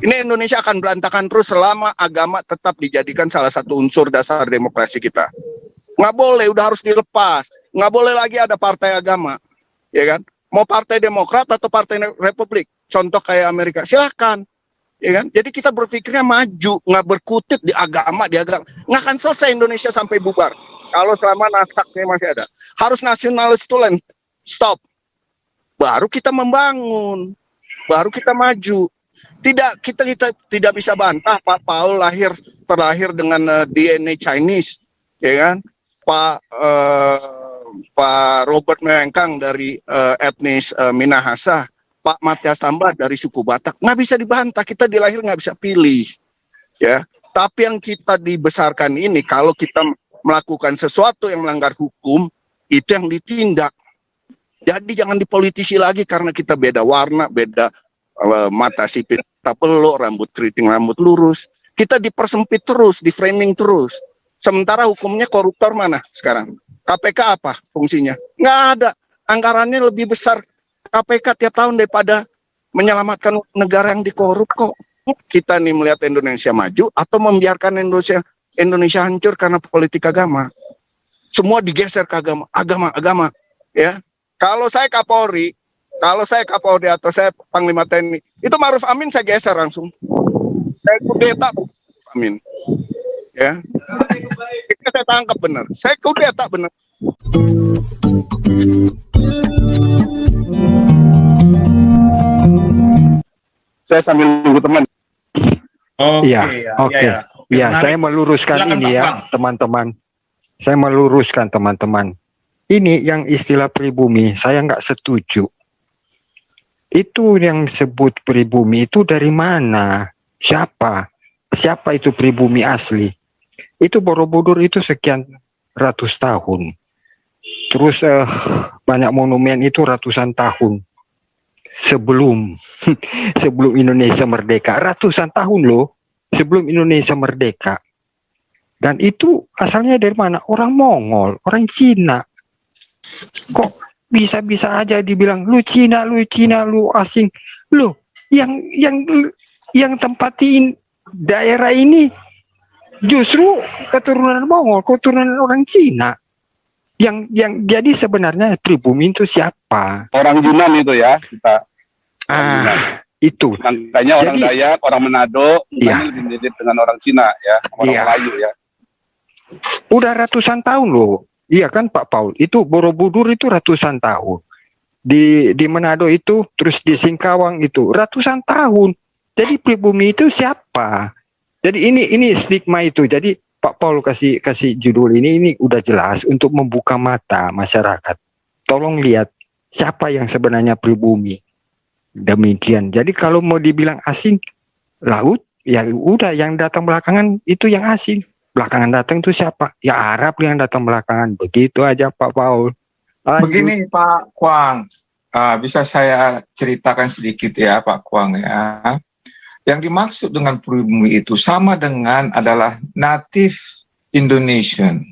Ini Indonesia akan berantakan terus selama agama tetap dijadikan salah satu unsur dasar demokrasi kita. Nggak boleh, udah harus dilepas. Nggak boleh lagi ada partai agama, ya kan? Mau partai Demokrat atau partai Republik, contoh kayak Amerika, silahkan, ya kan? Jadi kita berpikirnya maju, nggak berkutit di agama, nggak akan selesai Indonesia sampai bubar. Kalau selama nasaknya masih ada, harus nasionalis itu stop. Baru kita membangun, baru kita maju. Kita tidak bisa bantah Pak Paul terlahir dengan DNA Chinese, ya kan? Pak Robert Mengkang dari etnis Minahasa, Pak Matias Tambah dari suku Batak, nggak bisa dibantah. Kita dilahir nggak bisa pilih, ya. Tapi yang kita dibesarkan ini, kalau kita melakukan sesuatu yang melanggar hukum, itu yang ditindak. Jadi jangan dipolitisi lagi karena kita beda warna, beda mata sipit, kita peluk, rambut keriting, rambut lurus. Kita dipersempit terus, di framing terus. Sementara hukumnya koruptor mana sekarang? KPK apa fungsinya? Nggak ada. Anggarannya lebih besar KPK tiap tahun daripada menyelamatkan negara yang dikorup kok. Kita nih melihat Indonesia maju atau membiarkan Indonesia hancur karena politik agama. Semua digeser ke agama, ya. Kalau saya Kapolri atau saya Panglima TNI, itu Ma'ruf Amin saya geser langsung. Saya kudeta Amin. Ya. Itu saya tangkap benar. Saya kudeta benar. Saya sambil nunggu teman. Oke. Ya, saya meluruskan. Silakan, ini Pak, ya, teman-teman. Saya meluruskan teman-teman. Ini yang istilah pribumi, saya nggak setuju. Itu yang sebut pribumi itu dari mana? Siapa? Siapa itu pribumi asli? Itu Borobudur itu sekian ratus tahun. Terus banyak monumen itu ratusan tahun. Sebelum Indonesia merdeka. Ratusan tahun loh. Sebelum Indonesia merdeka. Dan itu asalnya dari mana? Orang Mongol, orang Cina. Kok bisa-bisa aja dibilang lu Cina, lu asing. Lu yang tempatin daerah ini justru keturunan Mongol, keturunan orang Cina. Yang jadi sebenarnya pribumi itu siapa? Orang Yunan itu ya, kita. Itu. Makanya orang Dayak, orang Manado, iya, lebih mirip dengan orang Cina ya, orang Melayu ya. Udah ratusan tahun loh. Iya kan Pak Paul, itu Borobudur itu ratusan tahun. Di Manado itu, terus di Singkawang itu ratusan tahun. Jadi pribumi itu siapa? Jadi ini stigma itu. Jadi Pak Paul kasih judul ini udah jelas untuk membuka mata masyarakat. Tolong lihat siapa yang sebenarnya pribumi. Demikian. Jadi kalau mau dibilang asing, laut, ya udah yang datang belakangan itu yang asing. Belakangan datang itu siapa? Ya Arab yang datang belakangan. Begitu aja Pak Paul. Begini Pak Kwang, bisa saya ceritakan sedikit ya Pak Kwang ya. Yang dimaksud dengan pribumi itu sama dengan adalah native Indonesian.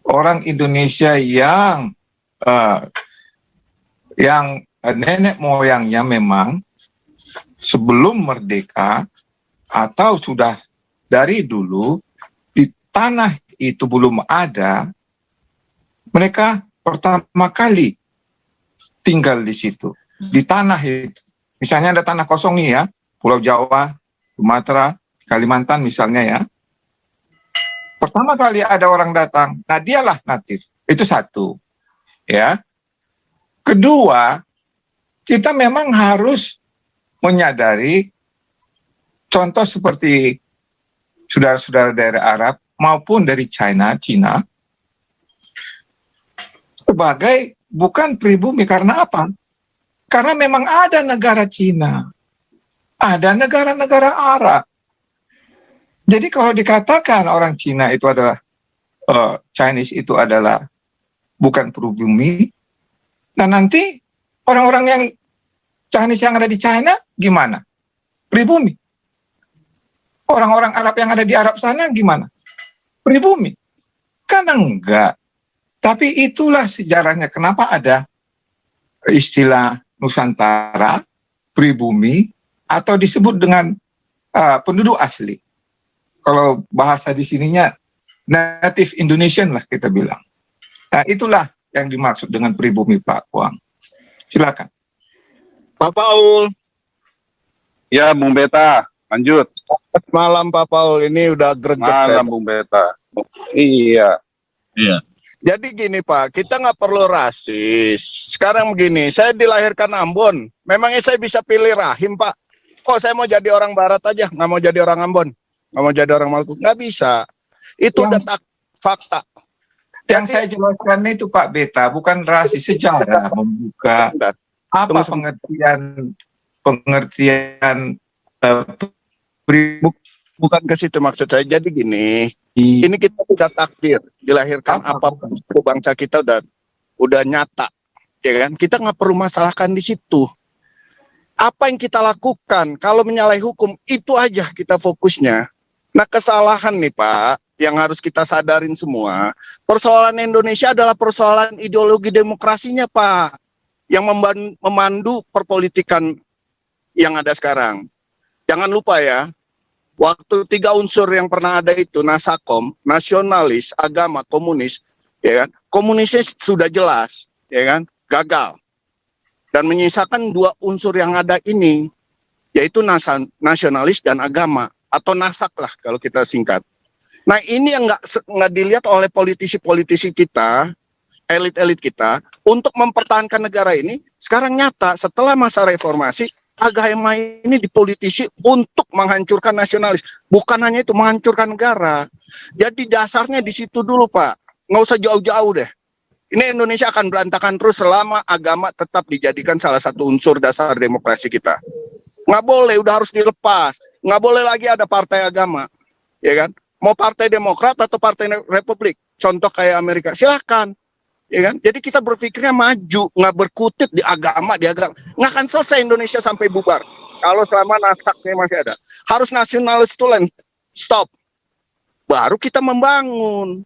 Orang Indonesia yang nenek moyangnya memang sebelum merdeka atau sudah dari dulu di tanah itu belum ada, mereka pertama kali tinggal di situ, di tanah itu. Misalnya ada tanah kosong nih ya, Pulau Jawa, Sumatera, Kalimantan misalnya ya. Pertama kali ada orang datang, nah dialah natif. Itu satu. Ya. Kedua, kita memang harus menyadari contoh seperti saudara-saudara dari Arab maupun dari Cina sebagai bukan pribumi. Karena apa? Karena memang ada negara Cina, ada negara-negara Arab. Jadi kalau dikatakan orang Cina itu adalah Chinese itu adalah bukan pribumi, nah nanti orang-orang yang Chinese yang ada di China gimana? Pribumi. Orang-orang Arab yang ada di Arab sana gimana? Pribumi. Kan enggak. Tapi itulah sejarahnya kenapa ada istilah Nusantara, pribumi, atau disebut dengan penduduk asli. Kalau bahasa di sininya native Indonesian lah kita bilang. Nah, itulah yang dimaksud dengan pribumi, Pak Wang. Silakan. Pak Paul. Ya, Bung Beta, lanjut. Malam Pak Paul, ini udah greget saya. Malam, Bung Beta. Iya. Iya. Jadi gini Pak, kita nggak perlu rasis. Sekarang begini, saya dilahirkan Ambon. Memangnya saya bisa pilih rahim Pak? Oh saya mau jadi orang Barat aja, nggak mau jadi orang Ambon. Nggak mau jadi orang Maluku. Nggak bisa. Itu udah fakta. Yang saya jelaskan itu Pak Beta, bukan rasis, sejarah membuka. Apa pengertian bukan ke situ maksud saya. Jadi gini, ini kita sudah takdir dilahirkan apapun bangsa kita udah nyata, ya kan? Kita nggak perlu masalahkan di situ. Apa yang kita lakukan kalau menyalahi hukum itu aja kita fokusnya. Nah kesalahan nih Pak, yang harus kita sadarin semua, persoalan Indonesia adalah persoalan ideologi demokrasinya Pak, yang memandu perpolitikan yang ada sekarang. Jangan lupa ya, waktu 3 unsur yang pernah ada itu, Nasakom, nasionalis, agama, komunis, ya kan? Komunisnya sudah jelas, ya kan? Gagal. Dan menyisakan 2 unsur yang ada ini, yaitu nasionalis dan agama, atau nasak lah kalau kita singkat. Nah ini yang nggak dilihat oleh politisi-politisi kita, elit-elit kita, untuk mempertahankan negara ini, sekarang nyata setelah masa reformasi, agama ini dipolitisi untuk menghancurkan nasionalis. Bukan hanya itu, menghancurkan negara. Jadi dasarnya di situ dulu Pak. Nggak usah jauh-jauh deh. Ini Indonesia akan berantakan terus selama agama tetap dijadikan salah satu unsur dasar demokrasi kita. Nggak boleh, udah harus dilepas. Nggak boleh lagi ada partai agama. Ya kan? Mau partai Demokrat atau partai Republik. Contoh kayak Amerika, silakan. Ya kan? Jadi kita berpikirnya maju, nggak berkutit di agama, nggak akan selesai Indonesia sampai bubar. Kalau selama nasaknya masih ada, harus nasionalis itu stop. Baru kita membangun,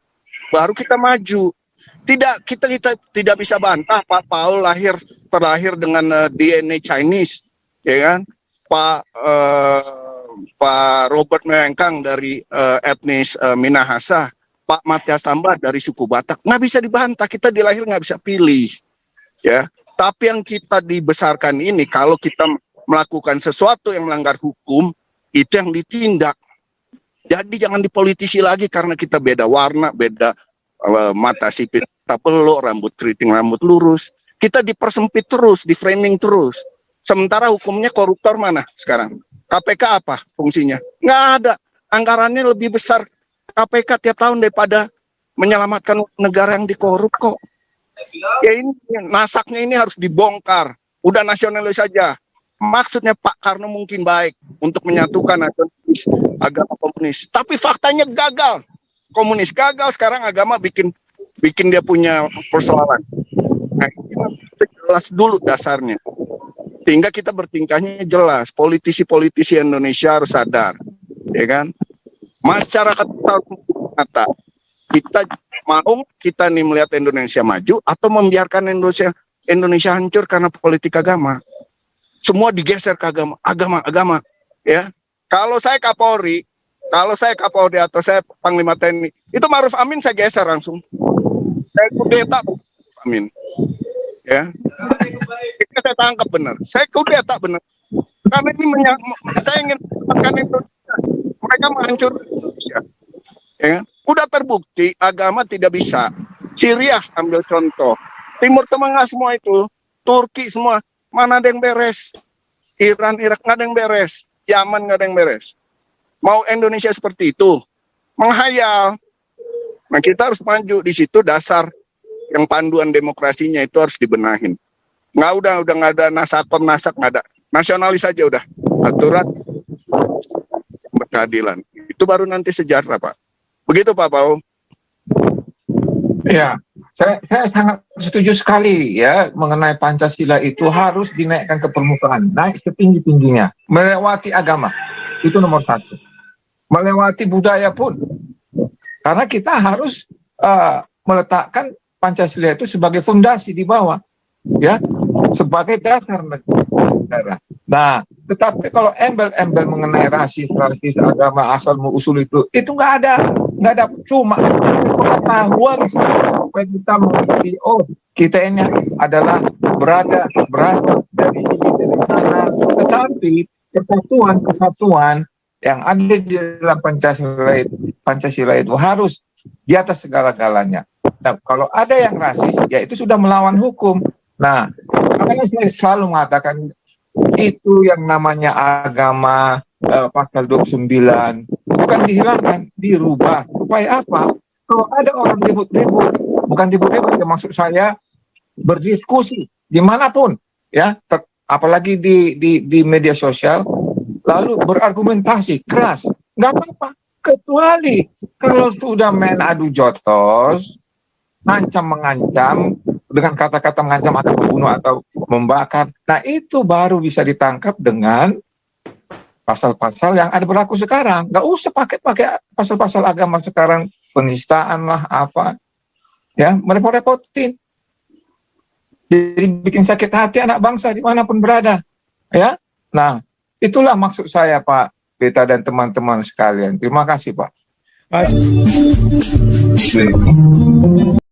baru kita maju. Kita tidak bisa bantah Pak Paul terlahir dengan DNA Chinese, ya kan? Pak Robert Mengkang dari etnis Minahasa. Pak Matias Tambah dari suku Batak, nggak bisa dibantah, kita dilahir nggak bisa pilih, ya. Tapi yang kita dibesarkan ini, kalau kita melakukan sesuatu yang melanggar hukum, itu yang ditindak. Jadi jangan dipolitisi lagi karena kita beda warna, beda mata sipit, tak peluk, rambut keriting, rambut lurus. Kita dipersempit terus, di framing terus. Sementara hukumnya koruptor mana sekarang? KPK apa fungsinya? Nggak ada. Anggarannya lebih besar KPK tiap tahun daripada menyelamatkan negara yang dikorup kok. Ya ini nasaknya ini harus dibongkar. Udah nasionalis saja. Maksudnya Pak Karno mungkin baik untuk menyatukan nasionalis agama komunis. Tapi faktanya gagal. Komunis gagal, sekarang agama bikin dia punya persoalan. Nah, itu jelas dulu dasarnya. Sehingga kita bertingkahnya jelas. Politisi-politisi Indonesia harus sadar. Ya kan? Masyarakat kita mau kita nih melihat Indonesia maju atau membiarkan Indonesia hancur karena politik agama. Semua digeser ke agama, ya. Kalau saya Kapolri atau saya Panglima TNI, itu Ma'ruf Amin saya geser langsung. Saya kudeta Amin, ya. Itu saya tangkap benar. Saya kudeta benar. Karena ini saya ingin menyelamatkan Indonesia. Mereka menghancurkan Indonesia. Ya kan? Udah terbukti agama tidak bisa. Syria ambil contoh. Timur Tengah semua itu. Turki semua. Mana ada yang beres? Iran, Irak nggak ada yang beres. Yaman nggak ada yang beres. Mau Indonesia seperti itu? Menghayal. Nah kita harus maju di situ, dasar yang panduan demokrasinya itu harus dibenahin. Udah nggak ada nasak nggak ada. Nasionalis saja udah. Aturan keadilan. Itu baru nanti sejarah, Pak. Begitu, Pak Paul. Ya, saya sangat setuju sekali ya mengenai Pancasila itu harus dinaikkan ke permukaan, naik setinggi-tingginya, melewati agama. Itu nomor 1. Melewati budaya pun. Karena kita harus meletakkan Pancasila itu sebagai fondasi di bawah, ya, sebagai dasar negara. Nah, Tetapi kalau embel-embel mengenai rasis agama asal usul itu nggak ada, cuma pengetahuan supaya kita mengerti, oh kita ini adalah berasal dari sana, tetapi kesatuan yang ada di dalam Pancasila itu harus di atas segala-galanya. Nah, kalau ada yang rasis, ya itu sudah melawan hukum. Nah, makanya saya selalu mengatakan itu yang namanya agama pasal 29 bukan dihilangkan, dirubah. Supaya apa? Kalau ada orang ribut-ribut, bukan ribut-ribut, ya maksud saya berdiskusi dimanapun, ya, apalagi di media sosial, lalu berargumentasi keras, nggak apa-apa. Kecuali kalau sudah main adu jotos, mengancam dengan kata-kata mengancam atau membunuh atau membakar, nah itu baru bisa ditangkap dengan pasal-pasal yang ada berlaku sekarang. Nggak usah pakai pasal-pasal agama sekarang, penistaan lah apa, ya merepot-repotin. Jadi bikin sakit hati anak bangsa dimanapun berada, ya. Nah itulah maksud saya Pak Beta dan teman-teman sekalian. Terima kasih Pak.